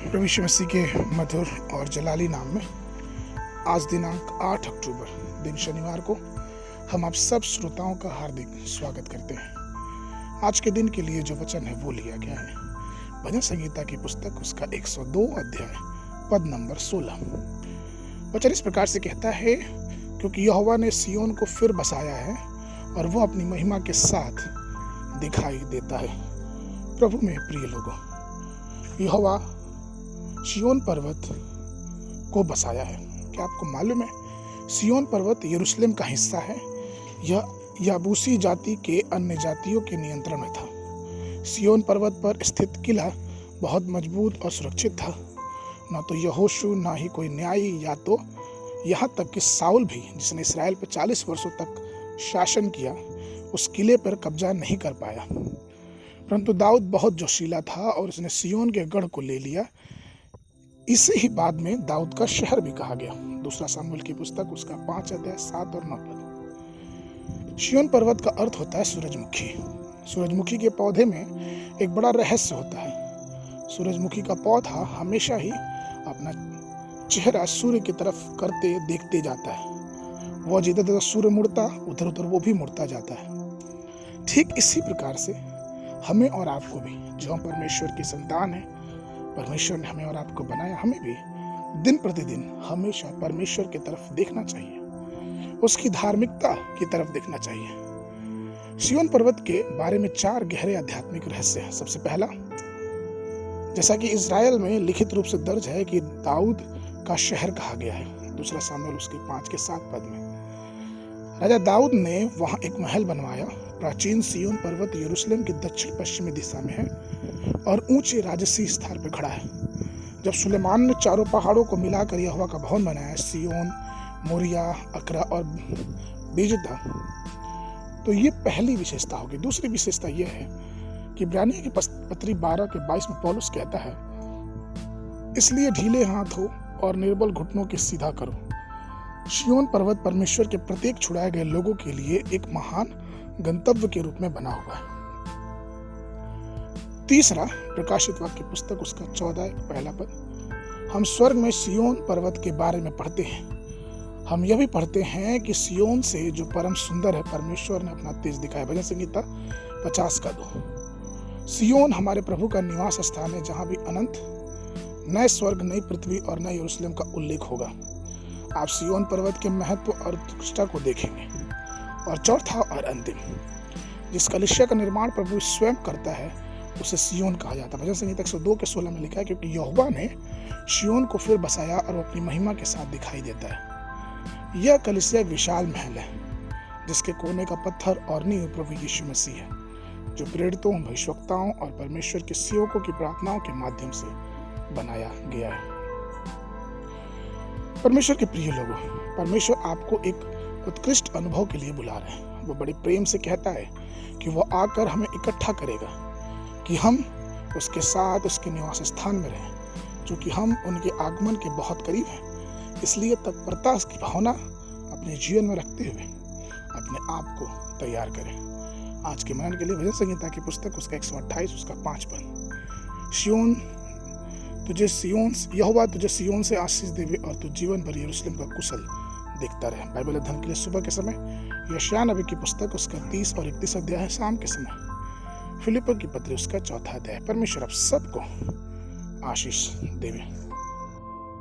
प्रभु यीशु मसीह के मधुर और जलाली नाम में आज दिनांक 8 अक्टूबर दिन शनिवार को हम आप सब श्रोताओं का हार्दिक स्वागत करते हैं। आज के दिन के लिए जो वचन है वो लिया गया है भजन संहिता की पुस्तक उसका 102 अध्याय पद नंबर 16। वचन इस प्रकार से कहता है, क्योंकि यहोवा ने सियोन को फिर बसाया है और वो अपनी महिमा के साथ दिखाई देता है। प्रभु में प्रिय लोगों, यहोवा सियोन पर्वत को बसाया है। क्या आपको मालूम है सियोन पर्वत यरूशलेम का हिस्सा है। यह याबूसी जाति के अन्य जातियों के नियंत्रण में था। सियोन पर्वत पर स्थित किला बहुत मजबूत और सुरक्षित था। न तो यहोशू ना ही कोई न्यायी, या तो यहाँ तक कि साउल भी, जिसने इसराइल पर 40 वर्षों तक शासन किया, उस किले पर कब्जा नहीं कर पाया। परंतु दाऊद बहुत जोशीला था और उसने सियोन के गढ़ को ले लिया। इसे ही बाद में दाऊद का शहर भी कहा गया। दूसरा सामुएल की पुस्तक उसका 5 अध्याय 7 और 9 पद। सियोन पर्वत का अर्थ होता है सूरजमुखी। सूरजमुखी के पौधे में एक बड़ा रहस्य होता है। सूरजमुखी का पौधा हमेशा ही अपना चेहरा सूर्य की तरफ करते देखते जाता है। वह जिधर सूर्य मुड़ता उधर उधर वो भी मुड़ता जाता है। ठीक इसी प्रकार से हमें और आपको भी, जो हम परमेश्वर की संतान है, परमेश्वर ने हमें और आपको बनाया, हमें भी दिन प्रतिदिन हमेशा परमेश्वर की तरफ देखना चाहिए, उसकी धार्मिकता की तरफ देखना चाहिए। सियोन पर्वत के बारे में 4 गहरे आध्यात्मिक रहस्य हैं। सबसे पहला, जैसा कि इजराइल में लिखित रूप से दर्ज है कि दाऊद का शहर कहा गया है। दूसरा सामुएल उसके 5 के 7 पद में राजा दाऊद ने वहां एक महल बनवाया। प्राचीन सियोन पर्वत यरूशलेम की दक्षिण पश्चिमी दिशा में है और ऊंचे राजसी स्थान पर खड़ा है। जब सुलेमान ने चारों पहाड़ों को मिलाकर यहोवा का भवन बनाया, सियोन, मोरिया, अकरा और बेजदा, तो ये पहली विशेषता होगी। दूसरी विशेषता यह है कि इब्रानियों की पत्री 12 के 22 में पौलुस कहता है, इसलिए ढीले हाथ हो और निर्बल घुटनों के सीधा करो। सियोन पर्वत परमेश्वर के प्रत्येक छुड़ाए गए लोगों के लिए एक महान गंतव्य के रूप में बना हुआ है। तीसरा, प्रकाशित वाक्य पुस्तक उसका 14 पहला पद, हम स्वर्ग में सियोन पर्वत के बारे में पढ़ते हैं। हम यह भी पढ़ते हैं कि सियोन से जो परम सुंदर है, परमेश्वर ने अपना तेज दिखाया। भजन संहिता 50 का 2। सियोन हमारे प्रभु का निवास स्थान है, जहां भी अनंत नए स्वर्ग, नई पृथ्वी और नए यरूशलेम का उल्लेख होगा। आप सियोन पर्वत के महत्व और उत्कृष्टता को देखेंगे। और चौथा और अंतिम, जिस कलीसिया का निर्माण प्रभु स्वयं करता है, उसे सियोन कहा जाता है। भजन संहिता 102 के 16 में लिखा है, क्योंकि यहोवा ने सियोन को फिर बसाया और वो अपनी महिमा के साथ दिखाई देता है। यह कलीसिया एक विशाल महल है, जिसके कोने का पत्थर और नींव प्रभु यीशु मसीह है, जो प्रेरितों, भविष्यवक्ताओं और परमेश्वर के सेवकों की प्रार्थनाओं के माध्यम से बनाया गया है। परमेश्वर के प्रिय लोगों, परमेश्वर आपको एक उत्कृष्ट अनुभव के लिए बुला रहे हैं। वो बड़े प्रेम से कहता है कि वो आकर हमें इकट्ठा करेगा, कि हम उसके साथ उसके निवास स्थान में रहें, क्योंकि हम उनके आगमन के बहुत करीब हैं। इसलिए तत्परता की भावना अपने जीवन में रखते हुए अपने आप को तैयार करें। आज के मनन के लिए भजन संहिता की पुस्तक उसका 128 उसका 5 पद, सियोन यहोवा तुझे सियोन से आशीष देवे और तू जीवन भर यरूशलेम का कुशल देखता रहे। बाइबल अध्ययन के लिए सुबह के समय यशायाह नबी की पुस्तक उसका 30 और 31 अध्याय है। शाम के समय फिलिप्पियों की पत्री उसका 4 अध्याय। परमेश्वर आप सबको आशीष देवे।